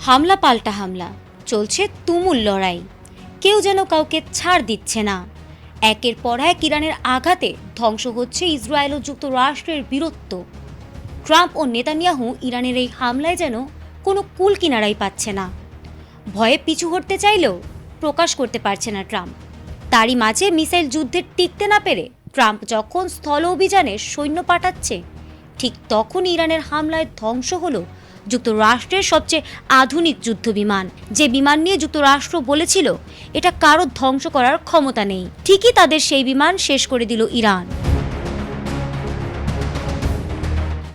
হামলা পাল্টা হামলা, চলছে তুমুল লড়াই, কেউ যেন কাউকে ছাড় দিচ্ছে না। একের পর এক ইরানের আঘাতে ধ্বংস হচ্ছে ইসরায়েল ও যুক্তরাষ্ট্রের বীরত্ব। ট্রাম্প ও নেতানিয়াহু ইরানের এই হামলায় যেন কোনো কুল কিনারাই পাচ্ছে না। ভয়ে পিছু হটতে চাইলেও প্রকাশ করতে পারছে না ট্রাম্প। তারই মাঝে মিসাইল যুদ্ধে টিকতে না পেরে ট্রাম্প যখন স্থল অভিযানে সৈন্য পাঠাচ্ছে, ঠিক তখন ইরানের হামলায় ধ্বংস হলো যুক্তরাষ্ট্রের সবচেয়ে আধুনিক যুদ্ধবিমান। যে বিমান নিয়ে যুক্তরাষ্ট্র বলেছিল এটা কারো ধ্বংস করার ক্ষমতা নেই, ঠিকই তাদের সেই বিমান শেষ করে দিল ইরান।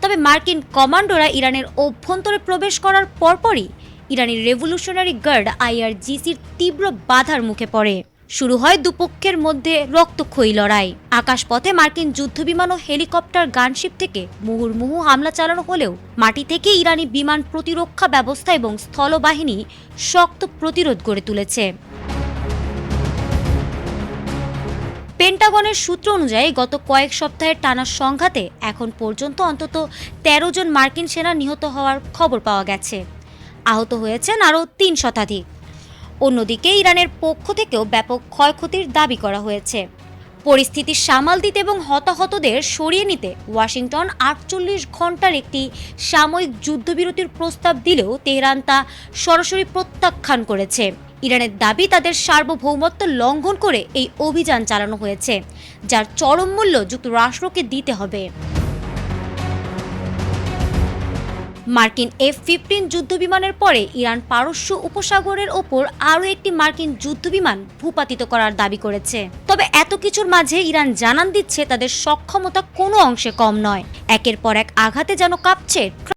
তবে মার্কিন কমান্ডোরা ইরানের অভ্যন্তরে প্রবেশ করার পরপরই ইরানি রেভলিউশনারি গার্ড IRGCর তীব্র বাধার মুখে পড়ে। শুরু হয় দুপক্ষের মধ্যে রক্তক্ষয়ী লড়াই। আকাশপথে মার্কিন যুদ্ধবিমান ও হেলিকপ্টার গানশিপ থেকে মুহুর্মুহু হামলা চালানো হলেও মাটি থেকে ইরানি বিমান প্রতিরক্ষা ব্যবস্থা এবং স্থলবাহিনী শক্ত প্রতিরোধ গড়ে তুলেছে। পেন্টাগনের সূত্র অনুযায়ী গত কয়েক সপ্তাহের টানা সংঘাতে এখন পর্যন্ত অন্তত ১৩ জন মার্কিন সেনা নিহত হওয়ার খবর পাওয়া গেছে। আহত হয়েছেন আরও ৩ শতাধিক। অন্যদিকে ইরানের পক্ষ থেকেও ব্যাপক ক্ষয়ক্ষতির দাবি করা হয়েছে। পরিস্থিতি সামাল দিতে এবং হতাহতদের সরিয়ে নিতে ওয়াশিংটন ৪৮ ঘন্টার একটি সাময়িক যুদ্ধবিরতির প্রস্তাব দিলেও তেহরান তা সরাসরি প্রত্যাখ্যান করেছে। ইরানের দাবি তাদের সার্বভৌমত্ব লঙ্ঘন করে এই অভিযান চালানো হয়েছে, যার চরম মূল্য যুক্তরাষ্ট্রকে দিতে হবে। মার্কিন F-15 যুদ্ধবিমানের পরে ইরান পারস্য উপসাগরের ওপর আরও একটি মার্কিন যুদ্ধবিমান ভূপাতিত করার দাবি করেছে। তবে এত কিছুর মাঝে ইরান জানান দিচ্ছে তাদের সক্ষমতা কোনো অংশে কম নয়। একের পর এক আঘাতে যেন কাঁপছে